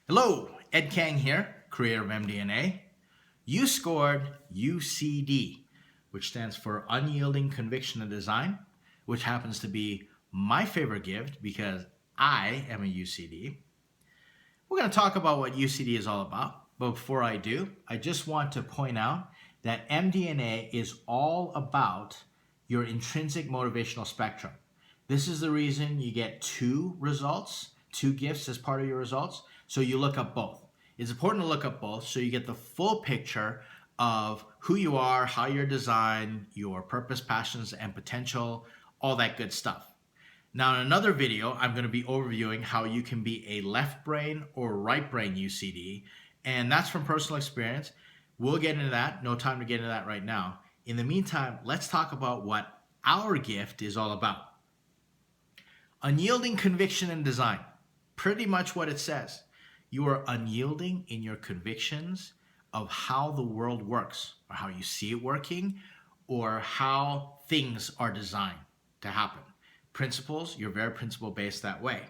Hello, Ed Kang here, creator of MDNA. You scored UCD, which stands for Unyielding Conviction Design, which happens to be my favorite gift because I am a UCD. We're going to talk about what UCD is all about, but before I do, I just want to point out that MDNA is all about your intrinsic motivational spectrum. This is the reason you get two results, two gifts as part of your results, so you look up both. It's important to look up both so you get the full picture of who you are, how you're designed, your purpose, passions, and potential, all that good stuff. Now, in another video, I'm going to be overviewing how you can be a left brain or right brain UCD, and that's from personal experience. We'll get into that. No time to get into that right now. In the meantime, let's talk about what our gift is all about. Unyielding Conviction and Design. Pretty much what it says. You are unyielding in your convictions of how the world works, or how you see it working, or how things are designed to happen. Principles, you're very principle-based that way.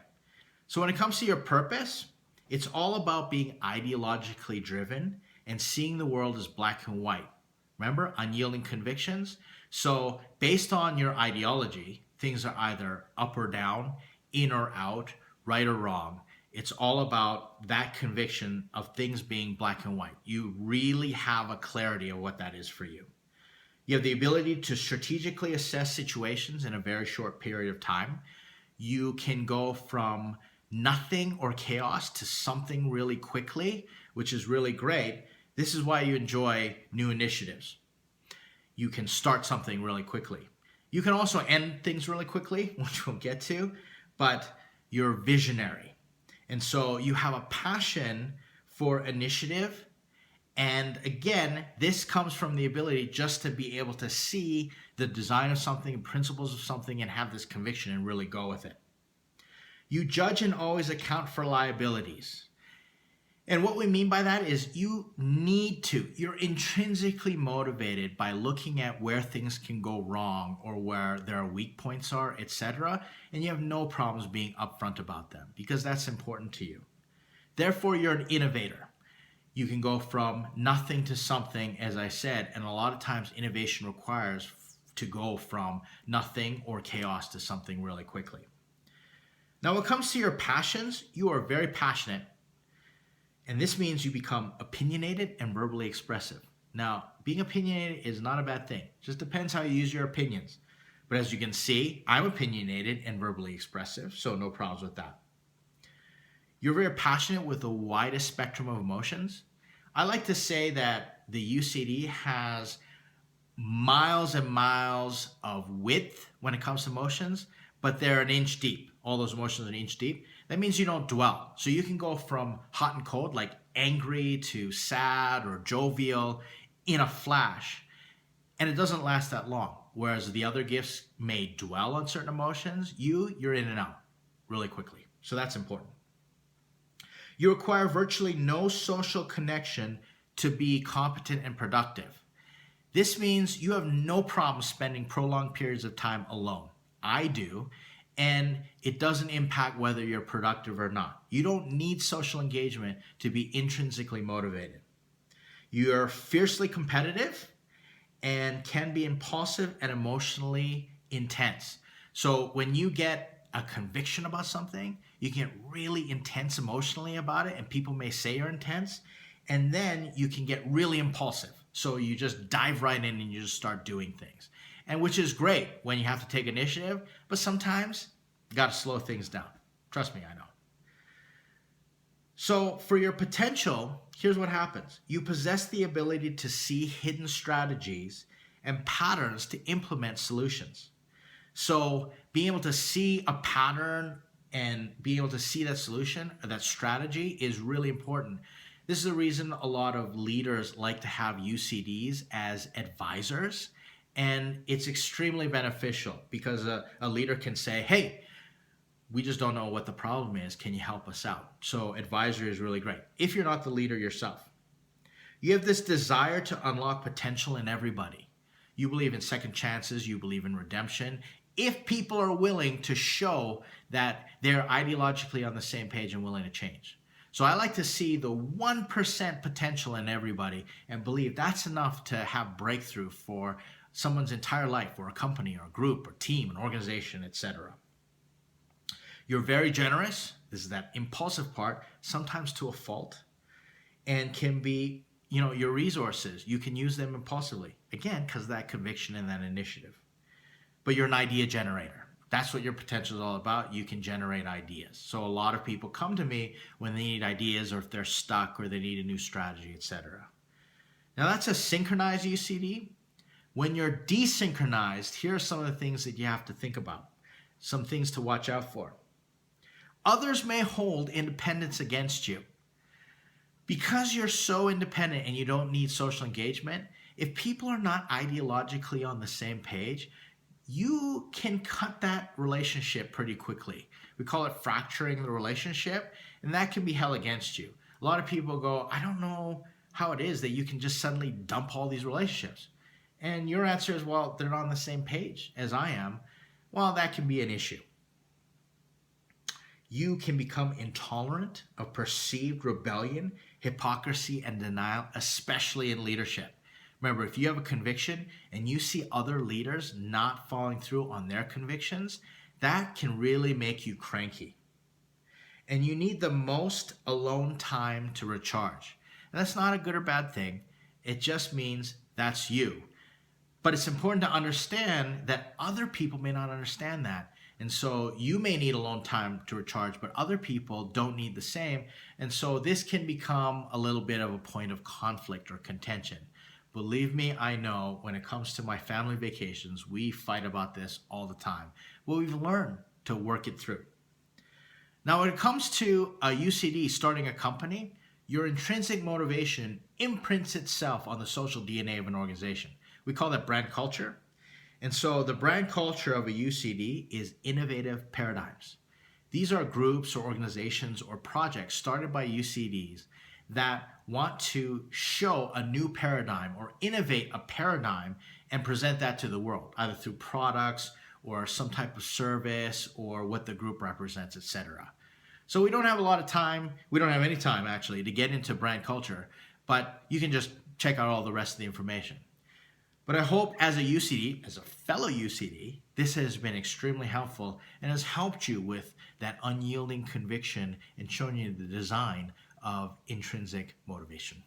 So when it comes to your purpose, it's all about being ideologically driven and seeing the world as black and white. Remember, unyielding convictions? So based on your ideology, things are either up or down, in or out, right or wrong. It's all about that conviction of things being black and white. You really have a clarity of what that is for you. You have the ability to strategically assess situations in a very short period of time. You can go from nothing or chaos to something really quickly, which is really great. This is why you enjoy new initiatives. You can start something really quickly. You can also end things really quickly, which we'll get to, but you're visionary. And so you have a passion for initiative. And again, this comes from the ability just to be able to see the design of something, principles of something, and have this conviction and really go with it. You judge and always account for liabilities. And what we mean by that is you're intrinsically motivated by looking at where things can go wrong or where there are weak points are, etc. And you have no problems being upfront about them because that's important to you. Therefore, you're an innovator. You can go from nothing to something, as I said, and a lot of times innovation requires to go from nothing or chaos to something really quickly. Now, when it comes to your passions, you are very passionate. And this means you become opinionated and verbally expressive. Now, being opinionated is not a bad thing. It just depends how you use your opinions. But as you can see, I'm opinionated and verbally expressive, so no problems with that. You're very passionate with the widest spectrum of emotions. I like to say that the UCD has miles and miles of width when it comes to emotions, but they're an inch deep. All those emotions are an inch deep. That means you don't dwell. So you can go from hot and cold, like angry to sad or jovial in a flash. And it doesn't last that long. Whereas the other gifts may dwell on certain emotions, you're in and out really quickly. So that's important. You require virtually no social connection to be competent and productive. This means you have no problem spending prolonged periods of time alone. I do. And it doesn't impact whether you're productive or not. You don't need social engagement to be intrinsically motivated. You're fiercely competitive and can be impulsive and emotionally intense. So when you get a conviction about something, you get really intense emotionally about it, and people may say you're intense, and then you can get really impulsive. So you just dive right in and you just start doing things. And which is great when you have to take initiative, but sometimes you got to slow things down. Trust me, I know. So for your potential, here's what happens. You possess the ability to see hidden strategies and patterns to implement solutions. So being able to see a pattern and being able to see that solution or that strategy is really important. This is the reason a lot of leaders like to have UCDs as advisors. And it's extremely beneficial because a leader can say, hey, we just don't know what the problem is. Can you help us out? So advisory is really great if you're not the leader yourself. You have this desire to unlock potential in everybody. You believe in second chances. You believe in redemption. If people are willing to show that they're ideologically on the same page and willing to change. So I like to see the 1% potential in everybody and believe that's enough to have breakthrough for someone's entire life, or a company or a group or team, an organization, etc. You're very generous. This is that impulsive part, sometimes to a fault, and can be, your resources. You can use them impulsively, again, because of that conviction and that initiative. But you're an idea generator. That's what your potential is all about. You can generate ideas. So a lot of people come to me when they need ideas, or if they're stuck, or they need a new strategy, etc. Now that's a synchronized UCD. When you're desynchronized, here are some of the things that you have to think about, some things to watch out for. Others may hold independence against you. Because you're so independent and you don't need social engagement, if people are not ideologically on the same page, you can cut that relationship pretty quickly. We call it fracturing the relationship, and that can be held against you. A lot of people go, I don't know how it is that you can just suddenly dump all these relationships. And your answer is, well, they're not on the same page as I am. Well, that can be an issue. You can become intolerant of perceived rebellion, hypocrisy, and denial, especially in leadership. Remember, if you have a conviction and you see other leaders not following through on their convictions, that can really make you cranky. And you need the most alone time to recharge. And that's not a good or bad thing. It just means that's you. But it's important to understand that other people may not understand that. And so you may need alone time to recharge, but other people don't need the same. And so this can become a little bit of a point of conflict or contention. Believe me, I know when it comes to my family vacations, we fight about this all the time. But we've learned to work it through. Now, when it comes to a UCD, starting a company, your intrinsic motivation imprints itself on the social DNA of an organization. We call that brand culture. And so the brand culture of a UCD is innovative paradigms. These are groups or organizations or projects started by UCDs that want to show a new paradigm or innovate a paradigm and present that to the world, either through products or some type of service or what the group represents, etc. So we don't have a lot of time. We don't have any time, actually, to get into brand culture, but you can just check out all the rest of the information. But I hope as a UCD, as a fellow UCD, this has been extremely helpful and has helped you with that unyielding conviction and showing you the design of intrinsic motivation.